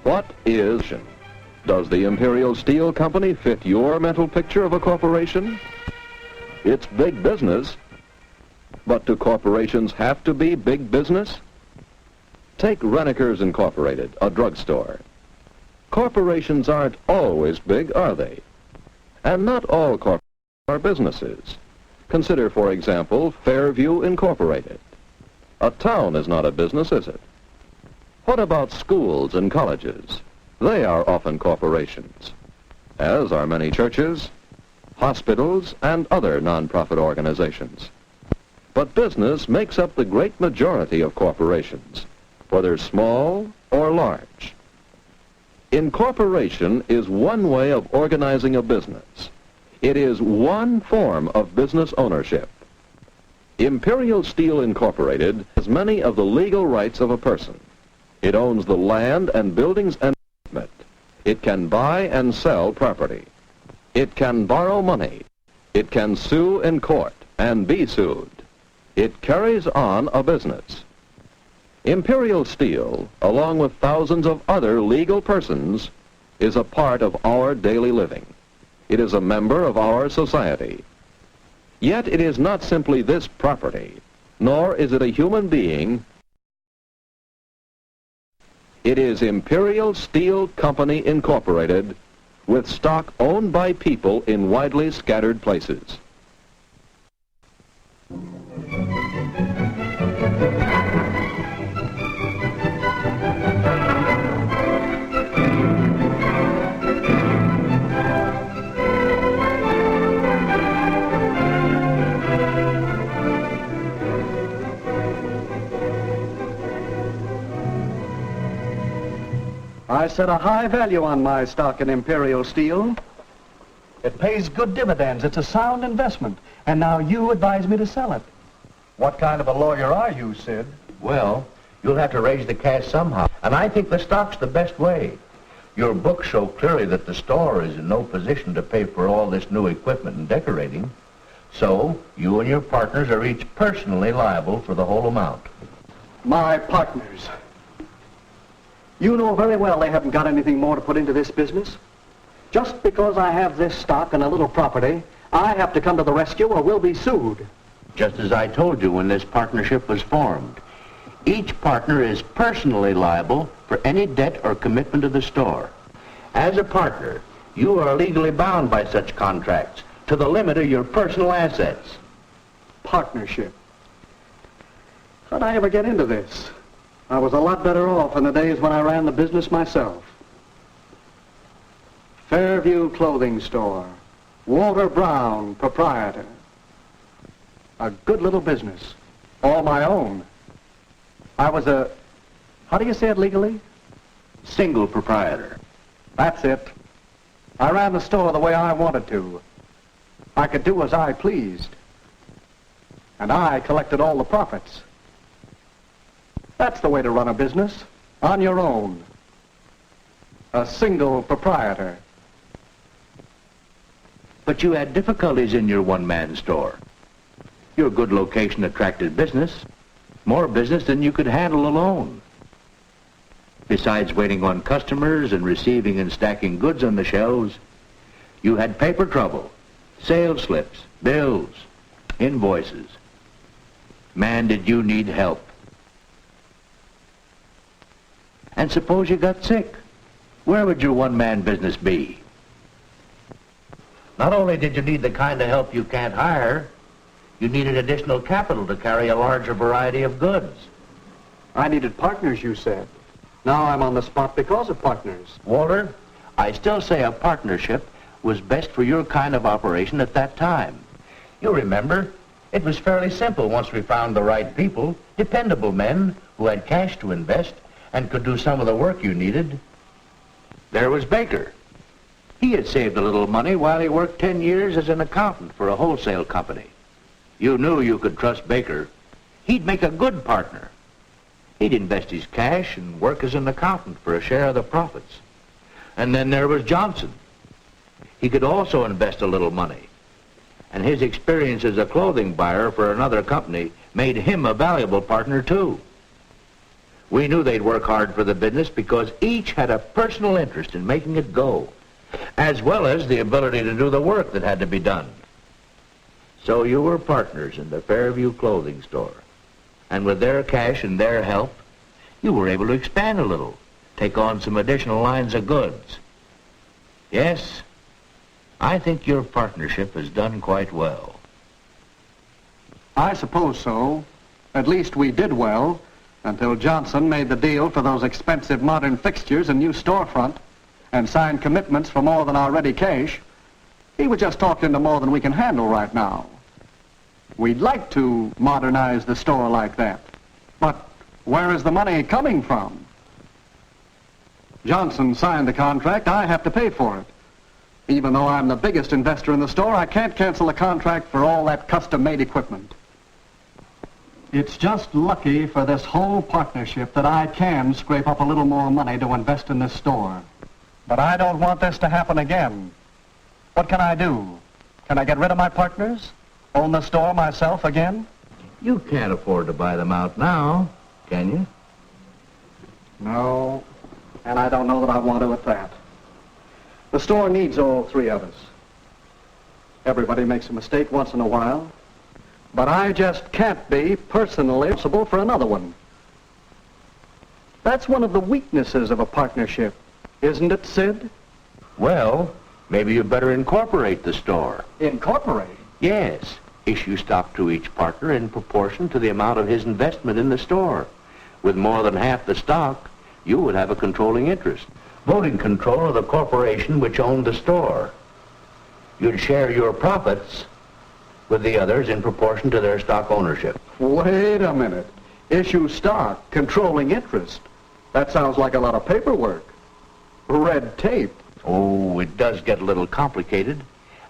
What is? Does the Imperial Steel Company fit your mental picture of a corporation? It's big business, but do corporations have to be big business? Take Renekers Incorporated, a drugstore. Corporations aren't always big, are they? And not all corporations are businesses. Consider, for example, Fairview Incorporated. A town is not a business, is it? What about schools and colleges? They are often corporations, as are many churches, hospitals, and other non-profit organizations. But business makes up the great majority of corporations, whether small or large. Incorporation is one way of organizing a business. It is one form of business ownership. Imperial Steel Incorporated has many of the legal rights of a person. It owns the land and buildings and equipment. It can buy and sell property. It can borrow money. It can sue in court and be sued. It carries on a business. Imperial Steel, along with thousands of other legal persons, is a part of our daily living. It is a member of our society. Yet it is not simply this property, nor is it a human being. It is Imperial Steel Company Incorporated, with stock owned by people in widely scattered places. I set a high value on my stock in Imperial Steel. It pays good dividends. It's a sound investment. And now you advise me to sell it. What kind of a lawyer are you, Sid? Well, you'll have to raise the cash somehow. And I think the stock's the best way. Your books show clearly that the store is in no position to pay for all this new equipment and decorating. So, you and your partners are each personally liable for the whole amount. My partners. You know very well they haven't got anything more to put into this business. Just because I have this stock and a little property, I have to come to the rescue or we'll be sued. Just as I told you when this partnership was formed. Each partner is personally liable for any debt or commitment to the store. As a partner, you are legally bound by such contracts to the limit of your personal assets. Partnership. How'd I ever get into this? I was a lot better off in the days when I ran the business myself. Fairview Clothing Store. Walter Brown, proprietor. A good little business. All my own. I was a, how do you say it legally? Single proprietor. That's it. I ran the store the way I wanted to. I could do as I pleased. And I collected all the profits. That's the way to run a business, on your own. A single proprietor. But you had difficulties in your one-man store. Your good location attracted business, more business than you could handle alone. Besides waiting on customers and receiving and stacking goods on the shelves, you had paper trouble, sales slips, bills, invoices. Man, did you need help. And suppose you got sick. Where would your one-man business be? Not only did you need the kind of help you can't hire, you needed additional capital to carry a larger variety of goods. I needed partners, you said. Now I'm on the spot because of partners. Walter, I still say a partnership was best for your kind of operation at that time. You remember, it was fairly simple once we found the right people, dependable men who had cash to invest and could do some of the work you needed. There was Baker. He had saved a little money while he worked 10 years as an accountant for a wholesale company. You knew you could trust Baker. He'd make a good partner. He'd invest his cash and work as an accountant for a share of the profits. And then there was Johnson. He could also invest a little money. And his experience as a clothing buyer for another company made him a valuable partner too. We knew they'd work hard for the business because each had a personal interest in making it go, as well as the ability to do the work that had to be done. So you were partners in the Fairview clothing store. And with their cash and their help, you were able to expand a little, take on some additional lines of goods. Yes, I think your partnership has done quite well. I suppose so. At least we did well until Johnson made the deal for those expensive modern fixtures and new storefront and signed commitments for more than our ready cash. He was just talked into more than we can handle right now. We'd like to modernize the store like that, but where is the money coming from? Johnson signed the contract. I have to pay for it. Even though I'm the biggest investor in the store, I can't cancel the contract for all that custom-made equipment. It's just lucky for this whole partnership that I can scrape up a little more money to invest in this store. But I don't want this to happen again. What can I do? Can I get rid of my partners? Own the store myself again? You can't afford to buy them out now, can you? No, and I don't know that I want to at that. The store needs all three of us. Everybody makes a mistake once in a while, but I just can't be personally responsible for another one. That's one of the weaknesses of a partnership, isn't it, Sid? Well, maybe you better incorporate the store. Incorporate? Yes. Issue stock to each partner in proportion to the amount of his investment in the store. With more than half the stock, you would have a controlling interest. Voting control of the corporation which owned the store. You'd share your profits with the others in proportion to their stock ownership. Wait a minute. Issue stock, controlling interest. That sounds like a lot of paperwork. Red tape. Oh, it does get a little complicated.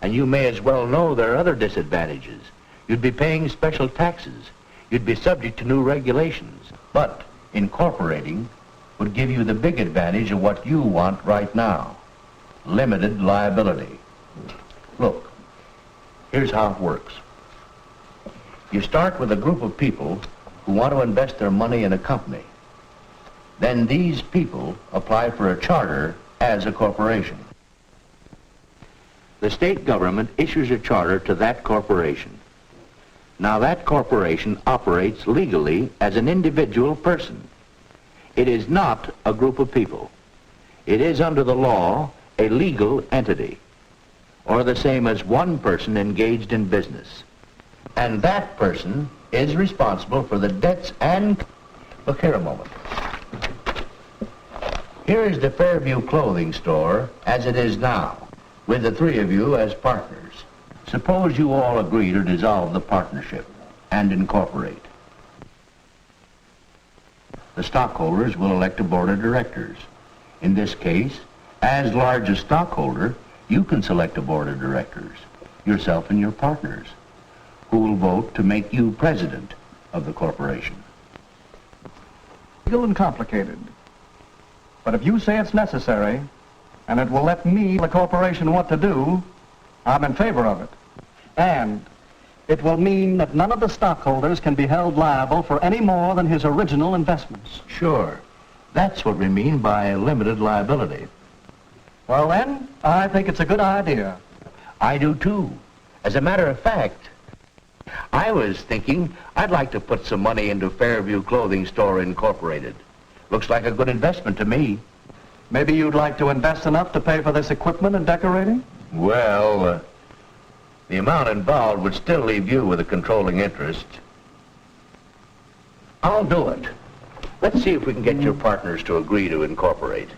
And you may as well know there are other disadvantages. You'd be paying special taxes. You'd be subject to new regulations. But incorporating would give you the big advantage of what you want right now. Limited liability. Look, here's how it works. You start with a group of people who want to invest their money in a company. Then these people apply for a charter as a corporation. The state government issues a charter to that corporation. Now that corporation operates legally as an individual person. It is not a group of people. It is under the law a legal entity, or the same as one person engaged in business. And that person is responsible for the debts and... Look here a moment. Here is the Fairview clothing store as it is now, with the three of you as partners. Suppose you all agree to dissolve the partnership and incorporate. The stockholders will elect a board of directors. In this case, as largest stockholder, you can select a board of directors, yourself and your partners, who will vote to make you president of the corporation. Legal and complicated. But if you say it's necessary, and it will let me, the corporation, what to do, I'm in favor of it. And it will mean that none of the stockholders can be held liable for any more than his original investments. Sure. That's what we mean by limited liability. Well then, I think it's a good idea. I do too. As a matter of fact, I was thinking I'd like to put some money into Fairview Clothing Store Incorporated. Looks like a good investment to me. Maybe you'd like to invest enough to pay for this equipment and decorating? Well, the amount involved would still leave you with a controlling interest. I'll do it. Let's see if we can get your partners to agree to incorporate.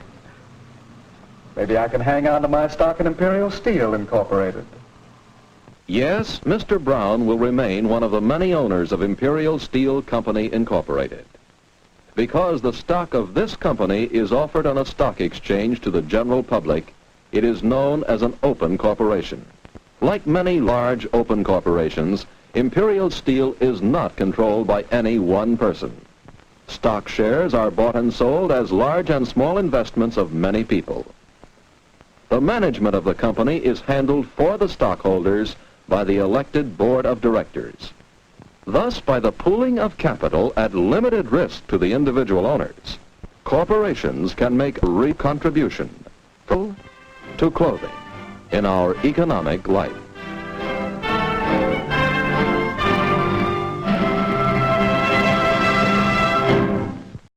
Maybe I can hang on to my stock in Imperial Steel Incorporated. Yes, Mr. Brown will remain one of the many owners of Imperial Steel Company Incorporated. Because the stock of this company is offered on a stock exchange to the general public, it is known as an open corporation. Like many large open corporations, Imperial Steel is not controlled by any one person. Stock shares are bought and sold as large and small investments of many people. The management of the company is handled for the stockholders by the elected board of directors. Thus, by the pooling of capital at limited risk to the individual owners, corporations can make a contribution to clothing in our economic life.